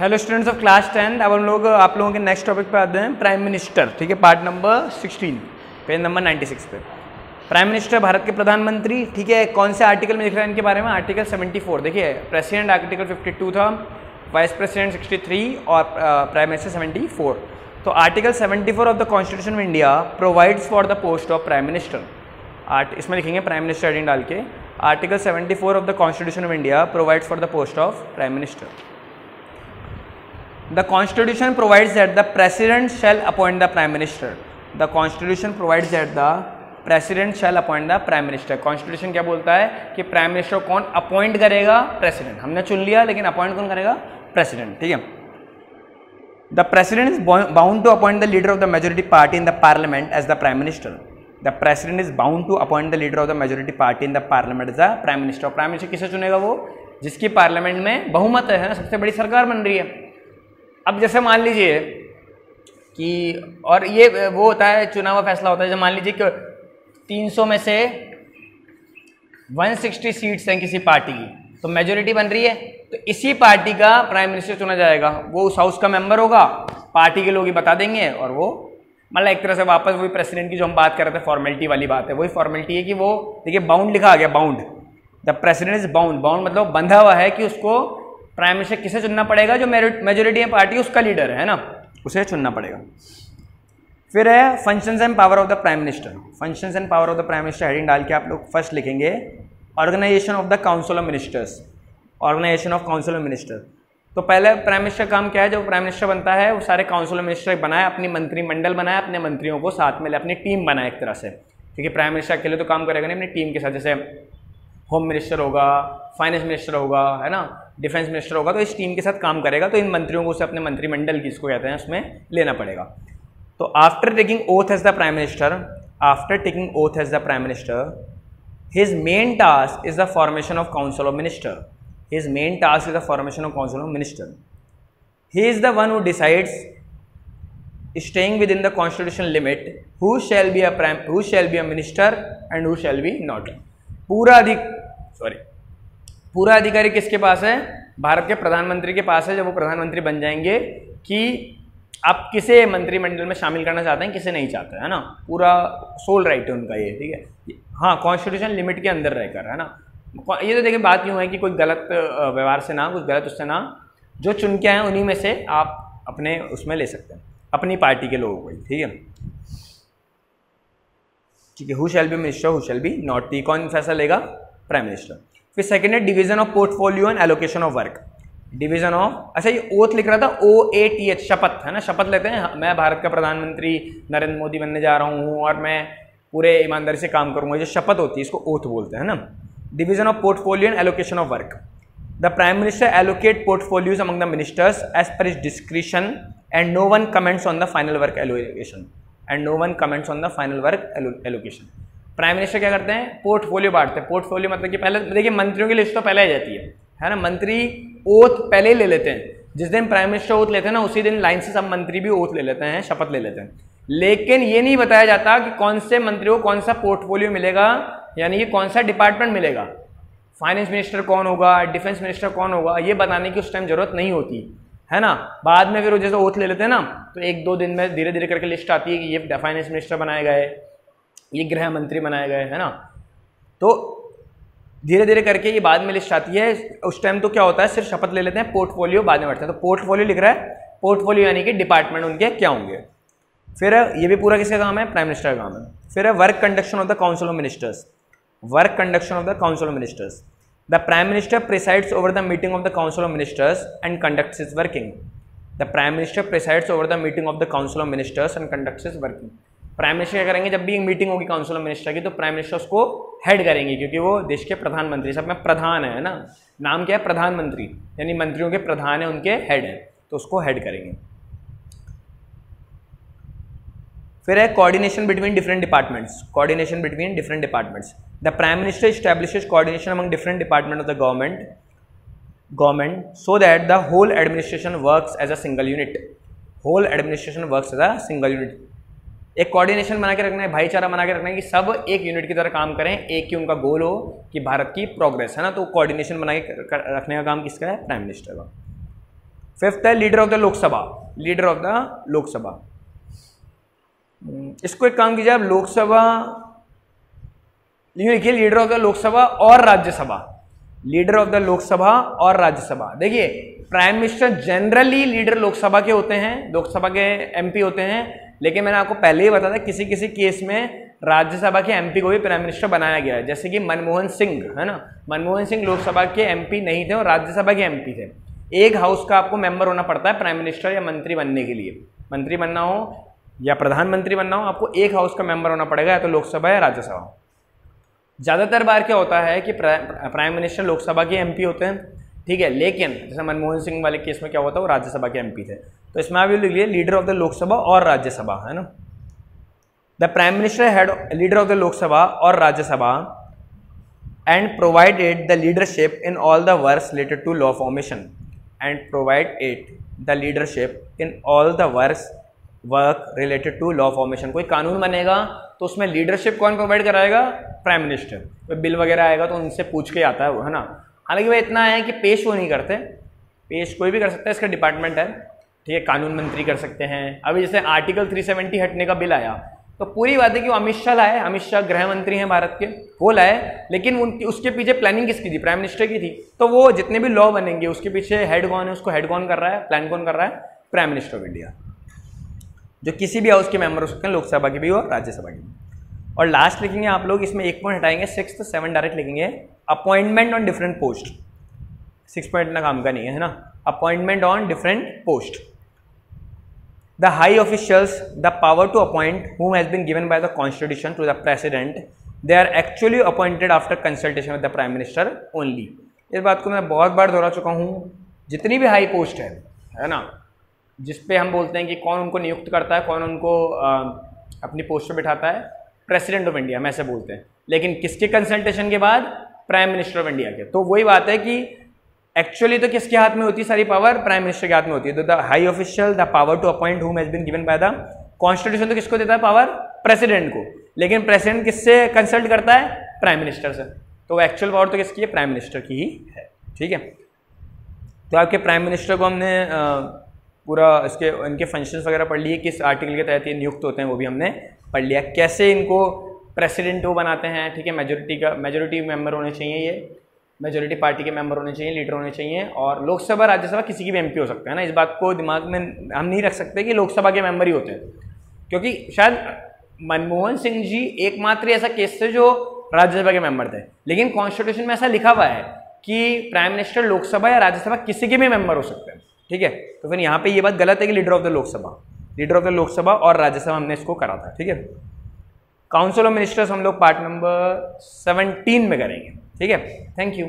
Hello students of class 10। अब हम लोग आप लोगों के नेक्स्ट टॉपिक पे आते हैं, प्राइम मिनिस्टर। ठीक है, पार्ट नंबर 16, पेज नंबर 96 पे। प्राइम मिनिस्टर भारत के प्रधानमंत्री। ठीक है, कौन से आर्टिकल में लिख रहा है इनके बारे में? आर्टिकल 74। देखिए, प्रेसिडेंट आर्टिकल 52 था, वाइस प्रेसिडेंट 63 और प्राइम मिनिस्टर 74। तो article 74 of the constitution of India provides for the post of prime minister. इसमें लिखेंगे प्राइम मिनिस्टर हेडिंग डाल के। Article 74 of the constitution of India provides for the post of prime minister. The Constitution provides that the President shall appoint the Prime Minister. The Constitution provides that the President shall appoint the Prime Minister. Constitution क्या बोलता है कि prime minister कौन appoint करेगा? President. हमने चुन लिया, लेकिन अपॉइंट कौन करेगा? प्रेसिडेंट। ठीक है। The President is bound to appoint the leader of the majority party in the Parliament as the Prime Minister. The President is bound to appoint the leader of the majority party in the Parliament as the Prime Minister. Prime minister किसे चुनेगा? वो जिसकी parliament में बहुमत है ना, सबसे बड़ी सरकार बन रही है। अब जैसे मान लीजिए कि, और ये वो होता है, चुनाव का फैसला होता है, जब मान लीजिए कि 300 में से 160 सीट्स हैं किसी पार्टी की, तो मेजोरिटी बन रही है, तो इसी पार्टी का प्राइम मिनिस्टर चुना जाएगा। वो उस हाउस का मेंबर होगा, पार्टी के लोग ही बता देंगे, और वो मतलब एक तरह से वापस वही प्रेसिडेंट की जो हम बात कर रहे थे, फॉर्मेलिटी वाली बात है, वही फॉर्मेलिटी है कि वो देखिए बाउंड लिखा आ गया, bound. The president is bound. Bound मतलब बंधा हुआ है कि उसको प्राइम मिनिस्टर किसे चुनना पड़ेगा? जो मेजोरिटी है पार्टी, उसका लीडर है ना, उसे चुनना पड़ेगा। फिर है functions and power of the prime minister. Functions and power of the prime minister heading डाल के आप लोग फर्स्ट लिखेंगे organisation of the council of ministers. Organisation of council of minister. तो पहले प्राइम मिनिस्टर काम क्या है? जब प्राइम मिनिस्टर बनता है, वो सारे काउंसिल ऑफ मिनिस्टर बनाए, अपनी मंत्रिमंडल बनाए, अपने मंत्रियों को साथ में ले, अपनी टीम बनाए एक तरह से। क्योंकि प्राइम मिनिस्टर अकेले तो काम करेगा नहीं, अपनी टीम के साथ, जैसे होम मिनिस्टर होगा, फाइनेंस मिनिस्टर होगा, है ना, डिफेंस मिनिस्टर होगा, तो इस टीम के साथ काम करेगा। तो इन मंत्रियों को उसे अपने मंत्रिमंडल की, इसको कहते हैं, उसमें लेना पड़ेगा। तो after taking oath as the prime minister, after taking oath as the prime minister, his main task is the formation of council of minister. His main task is the formation of council of minister. He is the one who decides, staying within the constitutional limit, who shall be a minister and who shall be not. पूरा अधिकारी किसके पास है? भारत के प्रधानमंत्री के पास है, जब वो प्रधानमंत्री बन जाएंगे, कि आप किसे मंत्रिमंडल में शामिल करना चाहते हैं, किसे नहीं चाहते, है ना। पूरा सोल राइट है उनका ये। ठीक है, हाँ, कॉन्स्टिट्यूशन लिमिट के अंदर रहकर, है ना। ये तो देखिए बात यूँ है कि कोई गलत व्यवहार से ना, कुछ गलत उससे ना, जो चुन के आए उन्हीं में से आप अपने उसमें ले सकते हैं, अपनी पार्टी के लोगों को। ठीक है, ठीक है। Who shall be minister, who shall be not, कौन फैसला लेगा? Prime minister. फिर सेकंड है division of portfolio and allocation of work. Division of, अच्छा ये ओथ लिख रहा था, OATH, शपथ, है ना। शपथ लेते हैं, मैं भारत का प्रधानमंत्री नरेंद्र मोदी बनने जा रहा हूँ और मैं पूरे ईमानदारी से काम करूँगा, जो शपथ होती है इसको ओथ बोलते हैं ना। Division of portfolio and allocation of work. The prime minister allocate portfolios among the ministers as per his discretion and no one comments on the final work allocation. And no one comments on the final work allocation. Prime minister क्या करते हैं? Portfolio बांटते हैं। Portfolio मतलब कि पहले देखिए मंत्रियों की लिस्ट तो पहले आ जाती है ना। मंत्री ओथ पहले ही ले लेते हैं। जिस दिन प्राइम मिनिस्टर ओथ लेते हैं ना, उसी दिन लाइन से सब मंत्री भी ओथ ले लेते हैं, शपथ ले लेते हैं। लेकिन ये नहीं बताया जाता कि कौन से मंत्री को कौन सा पोर्टफोलियो मिलेगा, यानी कि कौन सा डिपार्टमेंट मिलेगा। फाइनेंस मिनिस्टर कौन होगा, डिफेंस मिनिस्टर कौन होगा, ये बताने की उस टाइम जरूरत नहीं होती, है ना। बाद में फिर वो जैसे ओथ ले लेते हैं ना, तो 1-2 दिन में धीरे धीरे करके लिस्ट आती है कि ये फाइनेंस मिनिस्टर बनाए गए, ये गृह मंत्री बनाए गए, है ना। तो धीरे धीरे करके ये बाद में लिस्ट आती है। उस टाइम तो क्या होता है, सिर्फ शपथ ले लेते हैं, पोर्टफोलियो बाद में बढ़ते हैं। तो पोर्टफोलियो लिख रहा है, पोर्टफोलियो यानी कि डिपार्टमेंट उनके क्या होंगे। फिर ये भी पूरा किसका काम है? प्राइम मिनिस्टर का काम है। फिर है work conduction of the council of ministers. Work conduction of the council of ministers. The Prime Minister presides over the meeting of the Council of Ministers and conducts its working. The Prime Minister presides over the meeting of the Council of Ministers and conducts its working. Prime minister क्या करेंगे? जब भी एक meeting होगी council of minister की, तो prime minister उसको head करेंगे, क्योंकि वो देश के प्रधानमंत्री, सब में प्रधान है ना, नाम क्या है? प्रधानमंत्री, यानी मंत्रियों के प्रधान है, उनके हेड है, तो उसको हेड करेंगे। फिर है coordination between different departments. Coordination between different departments. The prime minister establishes coordination among different department of the government so that the whole administration works as a single unit. Whole administration works as a single unit. एक coordination बना के रखना है, भाईचारा बना के रखना है कि सब एक यूनिट की तरह काम करें, एक ही उनका गोल हो कि भारत की प्रोग्रेस, है ना। तो कोऑर्डिनेशन बना के रखने का काम किसका है? प्राइम मिनिस्टर का। फिफ्थ है leader of the Lok Sabha, leader of the Lok Sabha. इसको एक काम कीजिए आप, लोकसभा लिखिए लीडर ऑफ द लोकसभा और Rajya Sabha, leader of the Lok Sabha और राज्यसभा। देखिए prime minister generally leader Lok Sabha के होते हैं, लोकसभा के एमपी होते हैं, लेकिन मैंने आपको पहले ही बताया था किसी किसी केस में राज्यसभा के एमपी को भी प्राइम मिनिस्टर बनाया गया है, जैसे कि मनमोहन सिंह है ना, मनमोहन सिंह लोकसभा के एमपी नहीं थे और राज्यसभा के एमपी थे। एक हाउस का आपको मेंबर होना पड़ता है प्राइम मिनिस्टर या मंत्री बनने के लिए, मंत्री बनना हो या प्रधानमंत्री बनना हो, आपको एक हाउस का मेंबर होना पड़ेगा, या तो लोकसभा या राज्यसभा। ज़्यादातर बार क्या होता है कि प्राइम मिनिस्टर लोकसभा के एमपी होते हैं, ठीक है, लेकिन जैसे मनमोहन सिंह वाले केस में क्या होता है वो राज्यसभा के एमपी थे। तो इसमें आप ये लिख लिए लीडर ऑफ द लोकसभा और राज्यसभा, है ना। The prime minister head leader of the Lok Sabha और Rajya Sabha and provided the leadership in all the works related to law formation and provided the leadership in all the work related to law formation. कोई कानून बनेगा तो उसमें leadership कौन provide कराएगा? Prime minister. कोई bill वगैरह आएगा तो उनसे पूछ के आता है वो, है ना। हालांकि वह इतना है कि पेश वो नहीं करते, पेश कोई भी कर सकता है, इसका डिपार्टमेंट है, ठीक है, कानून मंत्री कर सकते हैं। अभी जैसे आर्टिकल 370 हटने का बिल आया तो पूरी बात है कि वो अमित शाह लाए, अमित शाह गृह मंत्री हैं भारत के, वो लाए, लेकिन उनकी उसके पीछे प्लानिंग किसकी थी? प्राइम मिनिस्टर की थी। तो वो जितने भी लॉ बनेंगे उसके पीछे हेड कौन है? उसको हेड कौन कर रहा है, प्लान कौन कर रहा है? प्राइम मिनिस्टर ऑफ इंडिया, जो किसी भी हाउस के मेंबर हो सकते हैं, लोकसभा के भी और राज्यसभा के भी। और लास्ट लिखेंगे आप लोग, इसमें एक पॉइंट हटाएंगे, 6 7 डायरेक्ट लिखेंगे, appointment on different post. 6 point ना काम का नहीं है ना, appointment on different post. The high officials the power to appoint whom has been given by the constitution to the president. They are actually appointed after consultation with the prime minister only. इस बात को मैं बहुत बार दोहरा चुका हूँ। जितनी भी हाई पोस्ट है ना, जिस पे हम बोलते हैं कि कौन उनको नियुक्त करता है, कौन उनको अपनी पोस्ट पे बिठाता है, प्रेसिडेंट ऑफ इंडिया, हम ऐसे बोलते हैं। लेकिन किसके कंसल्टेशन के बाद? प्राइम मिनिस्टर ऑफ इंडिया के। तो वही बात है कि एक्चुअली तो किसके हाथ में होती है सारी पावर? प्राइम मिनिस्टर के हाथ में होती है। तो the high official the power to appoint whom has been given by the constitution, तो किसको देता है पावर? प्रेसिडेंट को। लेकिन प्रेसिडेंट किससे कंसल्ट करता है? प्राइम मिनिस्टर से। तो एक्चुअल पावर तो किसकी है? प्राइम मिनिस्टर की ही है, ठीक है। तो आपके प्राइम मिनिस्टर को हमने पूरा इसके इनके फंक्शंस वगैरह पढ़ लिए, किस आर्टिकल के तहत ये नियुक्त होते हैं वो भी हमने पढ़ लिया, कैसे इनको प्रेसिडेंट वो बनाते हैं, ठीक है। मेजोरिटी मेंबर होने चाहिए, ये मेजोरिटी पार्टी के मेंबर होने चाहिए, लीडर होने चाहिए, और लोकसभा राज्यसभा किसी की भी एमपी हो सकता है ना। इस बात को दिमाग में हम नहीं रख सकते कि लोकसभा के मेंबर ही होते हैं, क्योंकि शायद मनमोहन सिंह जी एकमात्र ऐसा केस थे जो राज्यसभा के मेंबर थे, लेकिन कॉन्स्टिट्यूशन में ऐसा लिखा हुआ है कि प्राइम मिनिस्टर लोकसभा या राज्यसभा किसी के भी मेंबर हो सकते हैं, ठीक है। तो फिर यहाँ पे ये बात गलत है कि लीडर ऑफ द लोकसभा और राज्यसभा हमने इसको करा था, ठीक है। काउंसिल ऑफ मिनिस्टर्स हम लोग पार्ट नंबर 17 में करेंगे, ठीक है। Thank you.